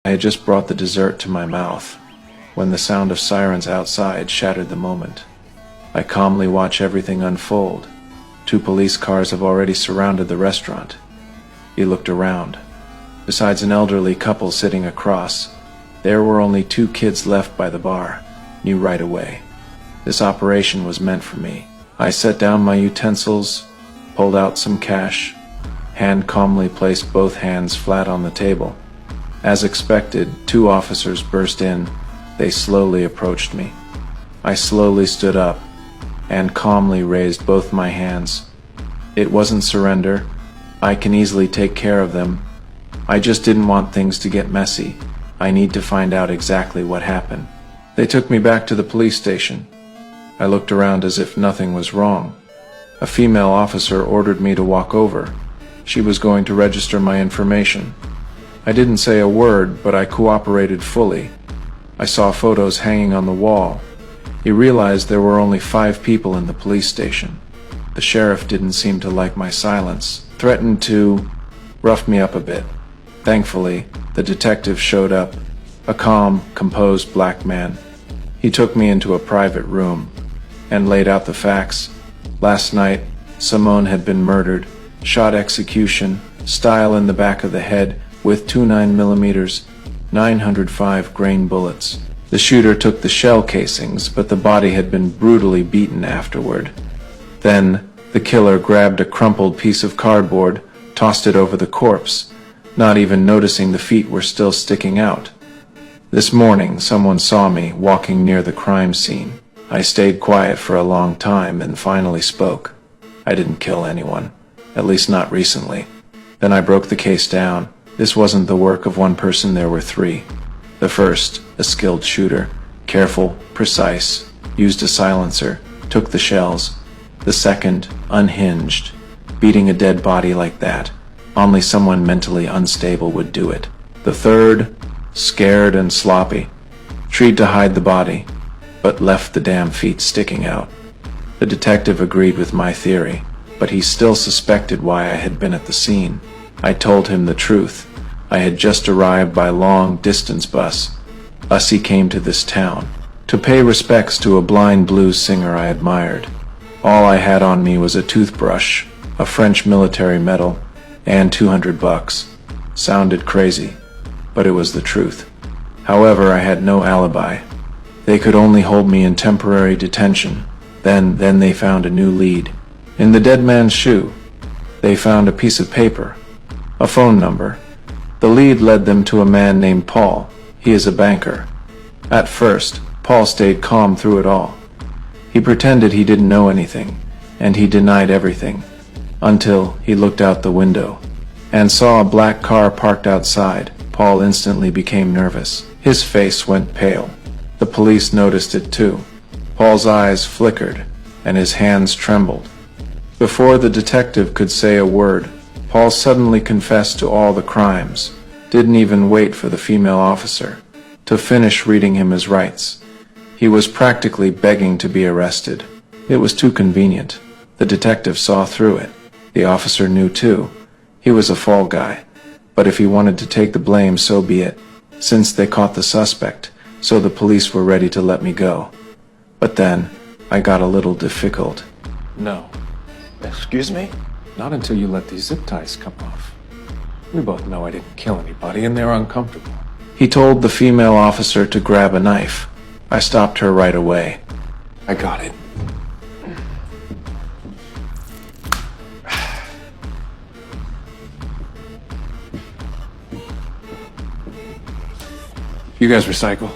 I had just brought the dessert to my mouth when the sound of sirens outside shattered the moment. I calmly watch everything unfold. 2 police cars have already surrounded the restaurant. He looked around. Besides an elderly couple sitting across, there were only 2 kids left by the bar. Knew right away. This operation was meant for me. I set down my utensils, pulled out some cash, and calmly placed both hands flat on the table. As expected, 2 officers burst in. They slowly approached me. I slowly stood up and calmly raised both my hands. It wasn't surrender. I can easily take care of them. I just didn't want things to get messy. I need to find out exactly what happened. They took me back to the police station. I looked around as if nothing was wrong. A female officer ordered me to walk over. She was going to register my information. I didn't say a word, but I cooperated fully. I saw photos hanging on the wall. He realized there were only 5 people in the police station. The sheriff didn't seem to like my silence, threatened to rough me up a bit. Thankfully, the detective showed up, a calm, composed black man. He took me into a private room and laid out the facts. Last night, Simone had been murdered, shot execution, style in the back of the head with 2 9mm, 905 grain bullets. The shooter took the shell casings, but the body had been brutally beaten afterward. Then, the killer grabbed a crumpled piece of cardboard, tossed it over the corpse, not even noticing the feet were still sticking out. This morning, someone saw me walking near the crime scene. I stayed quiet for a long time and finally spoke. I didn't kill anyone, at least not recently. Then I broke the case down. This wasn't the work of one person, there were 3. The first, a skilled shooter, careful, precise, used a silencer, took the shells. The second, unhinged, beating a dead body like that. Only someone mentally unstable would do it. The third, scared and sloppy, tried to hide the body, but left the damn feet sticking out. The detective agreed with my theory, but he still suspected why I had been at the scene. I told him the truth. I had just arrived by long-distance bus. He came to this town to pay respects to a blind blues singer I admired. All I had on me was a toothbrush, a French military medal, and $200. Sounded crazy, but it was the truth. However, I had no alibi. They could only hold me in temporary detention. Then they found a new lead. In the dead man's shoe, they found a piece of paper, a phone number. The lead led them to a man named Paul. He is a banker. At first, Paul stayed calm through it all. He pretended he didn't know anything, and he denied everything, until he looked out the window and saw a black car parked outside. Paul instantly became nervous. His face went pale. The police noticed it too. Paul's eyes flickered, and his hands trembled. Before the detective could say a word, Paul suddenly confessed to all the crimes, didn't even wait for the female officer to finish reading him his rights. He was practically begging to be arrested. It was too convenient. The detective saw through it. The officer knew too. He was a fall guy. But if he wanted to take the blame, so be it, since they caught the suspect, so the police were ready to let me go. But then, I got a little difficult. No. Excuse me? Not until you let these zip ties come off. We both know I didn't kill anybody, and they're uncomfortable. He told the female officer to grab a knife. I stopped her right away. I got it. You guys recycle?